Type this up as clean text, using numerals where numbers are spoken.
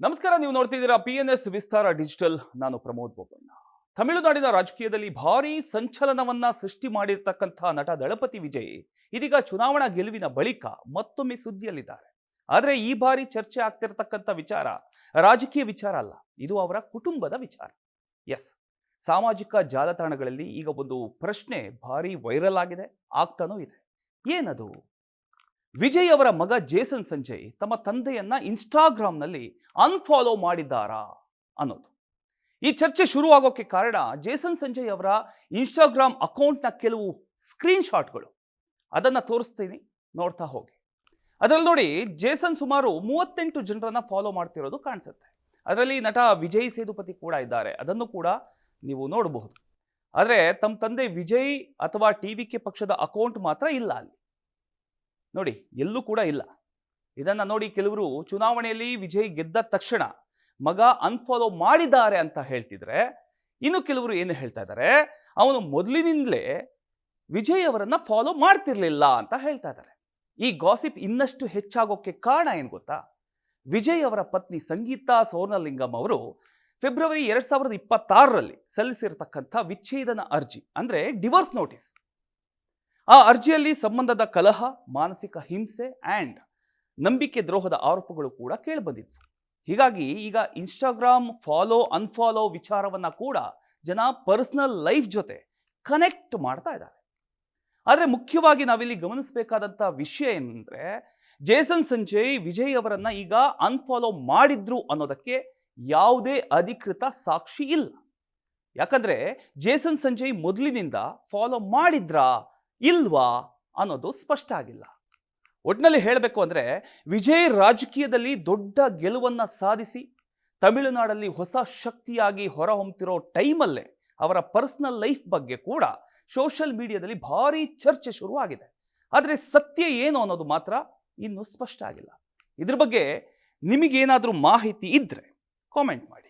ನಮಸ್ಕಾರ, ನೀವು ನೋಡ್ತಿದ್ದೀರಾ PNS ವಿಸ್ತಾರ ಡಿಜಿಟಲ್. ನಾನು ಪ್ರಮೋದ್ ಬೋಪಣ್ಣ. ತಮಿಳುನಾಡಿನ ರಾಜಕೀಯದಲ್ಲಿ ಭಾರೀ ಸಂಚಲನವನ್ನ ಸೃಷ್ಟಿ ಮಾಡಿರ್ತಕ್ಕಂಥ ನಟ ದಳಪತಿ ವಿಜಯ್ ಇದೀಗ ಚುನಾವಣಾ ಗೆಲುವಿನ ಬಳಿಕ ಮತ್ತೊಮ್ಮೆ ಸುದ್ದಿಯಲ್ಲಿದ್ದಾರೆ. ಆದರೆ ಈ ಬಾರಿ ಚರ್ಚೆ ಆಗ್ತಿರ್ತಕ್ಕಂಥ ವಿಚಾರ ರಾಜಕೀಯ ವಿಚಾರ ಅಲ್ಲ, ಇದು ಅವರ ಕುಟುಂಬದ ವಿಚಾರ. ಎಸ್, ಸಾಮಾಜಿಕ ಜಾಲತಾಣಗಳಲ್ಲಿ ಈಗ ಒಂದು ಪ್ರಶ್ನೆ ಭಾರಿ ವೈರಲ್ ಆಗಿದೆ, ಆಗ್ತಾನೂ ಇದೆ. ಏನದು? ವಿಜಯ್ ಅವರ ಮಗ ಜೇಸನ್ ಸಂಜಯ್ ತಮ್ಮ ತಂದೆಯನ್ನ ಇನ್ಸ್ಟಾಗ್ರಾಮ್ನಲ್ಲಿ ಅನ್ಫಾಲೋ ಮಾಡಿದ್ದಾರಾ ಅನ್ನೋದು. ಈ ಚರ್ಚೆ ಶುರುವಾಗೋಕ್ಕೆ ಕಾರಣ ಜೇಸನ್ ಸಂಜಯ್ ಅವರ ಇನ್ಸ್ಟಾಗ್ರಾಮ್ ಅಕೌಂಟ್ನ ಕೆಲವು ಸ್ಕ್ರೀನ್ ಶಾಟ್ಗಳು. ಅದನ್ನು ತೋರಿಸ್ತೀನಿ, ನೋಡ್ತಾ ಹೋಗಿ. ಅದರಲ್ಲಿ ನೋಡಿ, ಜೇಸನ್ ಸುಮಾರು 38 ಜನರನ್ನ ಫಾಲೋ ಮಾಡ್ತಿರೋದು ಕಾಣಿಸುತ್ತೆ. ಅದರಲ್ಲಿ ನಟ ವಿಜಯ್ ಸೇದುಪತಿ ಕೂಡ ಇದ್ದಾರೆ, ಅದನ್ನು ಕೂಡ ನೀವು ನೋಡಬಹುದು. ಆದರೆ ತಮ್ಮ ತಂದೆ ವಿಜಯ್ ಅಥವಾ TVK ಪಕ್ಷದ ಅಕೌಂಟ್ ಮಾತ್ರ ಇಲ್ಲ ಅಲ್ಲಿ. ನೋಡಿ, ಎಲ್ಲೂ ಕೂಡ ಇಲ್ಲ. ಇದನ್ನು ನೋಡಿ ಕೆಲವರು ಚುನಾವಣೆಯಲ್ಲಿ ವಿಜಯ್ ಗೆದ್ದ ತಕ್ಷಣ ಮಗ ಅನ್ಫಾಲೋ ಮಾಡಿದ್ದಾರೆ ಅಂತ ಹೇಳ್ತಿದ್ರೆ, ಇನ್ನು ಕೆಲವರು ಏನು ಹೇಳ್ತಾ ಇದ್ದಾರೆ, ಅವನು ಮೊದಲಿನಿಂದಲೇ ವಿಜಯ್ ಅವರನ್ನ ಫಾಲೋ ಮಾಡ್ತಿರ್ಲಿಲ್ಲ ಅಂತ ಹೇಳ್ತಾ ಇದ್ದಾರೆ. ಈ ಗಾಸಿಪ್ ಇನ್ನಷ್ಟು ಹೆಚ್ಚಾಗೋಕ್ಕೆ ಕಾರಣ ಏನು ಗೊತ್ತಾ? ವಿಜಯ್ ಅವರ ಪತ್ನಿ ಸಂಗೀತಾ ಸೋರ್ನಲಿಂಗಂ ಅವರು ಫೆಬ್ರವರಿ 2026ರಲ್ಲಿ ಸಲ್ಲಿಸಿರತಕ್ಕಂಥ ವಿಚ್ಛೇದನ ಅರ್ಜಿ, ಅಂದರೆ ಡಿವೋರ್ಸ್ ನೋಟಿಸ್. ಆ ಅರ್ಜಿಯಲ್ಲಿ ಸಂಬಂಧದ ಕಲಹ, ಮಾನಸಿಕ ಹಿಂಸೆ ಆ್ಯಂಡ್ ನಂಬಿಕೆ ದ್ರೋಹದ ಆರೋಪಗಳು ಕೂಡ ಕೇಳಿಬಂದಿದ್ವು. ಹೀಗಾಗಿ ಈಗ ಇನ್ಸ್ಟಾಗ್ರಾಮ್ ಫಾಲೋ ಅನ್ಫಾಲೋ ವಿಚಾರವನ್ನ ಕೂಡ ಜನ ಪರ್ಸನಲ್ ಲೈಫ್ ಜೊತೆ ಕನೆಕ್ಟ್ ಮಾಡ್ತಾ ಇದ್ದಾರೆ. ಆದರೆ ಮುಖ್ಯವಾಗಿ ನಾವಿಲ್ಲಿ ಗಮನಿಸಬೇಕಾದಂಥ ವಿಷಯ ಏನಂದ್ರೆ, ಜೇಸನ್ ಸಂಜಯ್ ವಿಜಯ್ ಅವರನ್ನ ಈಗ ಅನ್ಫಾಲೋ ಮಾಡಿದ್ರು ಅನ್ನೋದಕ್ಕೆ ಯಾವುದೇ ಅಧಿಕೃತ ಸಾಕ್ಷಿ ಇಲ್ಲ. ಯಾಕಂದ್ರೆ ಜೇಸನ್ ಸಂಜಯ್ ಮೊದಲಿನಿಂದ ಫಾಲೋ ಮಾಡಿದ್ರಾ ಇಲ್ವಾ ಅನ್ನೋದು ಸ್ಪಷ್ಟ ಆಗಿಲ್ಲ. ಒಟ್ಟಿನಲ್ಲಿ ಹೇಳಬೇಕು ಅಂದರೆ, ವಿಜಯ್ ರಾಜಕೀಯದಲ್ಲಿ ದೊಡ್ಡ ಗೆಲುವನ್ನು ಸಾಧಿಸಿ ತಮಿಳುನಾಡಲ್ಲಿ ಹೊಸ ಶಕ್ತಿಯಾಗಿ ಹೊರಹೊಮ್ಮುತ್ತಿರೋ ಟೈಮಲ್ಲೇ ಅವರ ಪರ್ಸನಲ್ ಲೈಫ್ ಬಗ್ಗೆ ಕೂಡ ಸೋಷಿಯಲ್ ಮೀಡಿಯಾದಲ್ಲಿ ಭಾರೀ ಚರ್ಚೆ ಶುರುವಾಗಿದೆ. ಆದರೆ ಸತ್ಯ ಏನು ಅನ್ನೋದು ಮಾತ್ರ ಇನ್ನೂ ಸ್ಪಷ್ಟ ಆಗಿಲ್ಲ. ಇದ್ರ ಬಗ್ಗೆ ನಿಮಗೇನಾದರೂ ಮಾಹಿತಿ ಇದ್ದರೆ ಕಾಮೆಂಟ್ ಮಾಡಿ.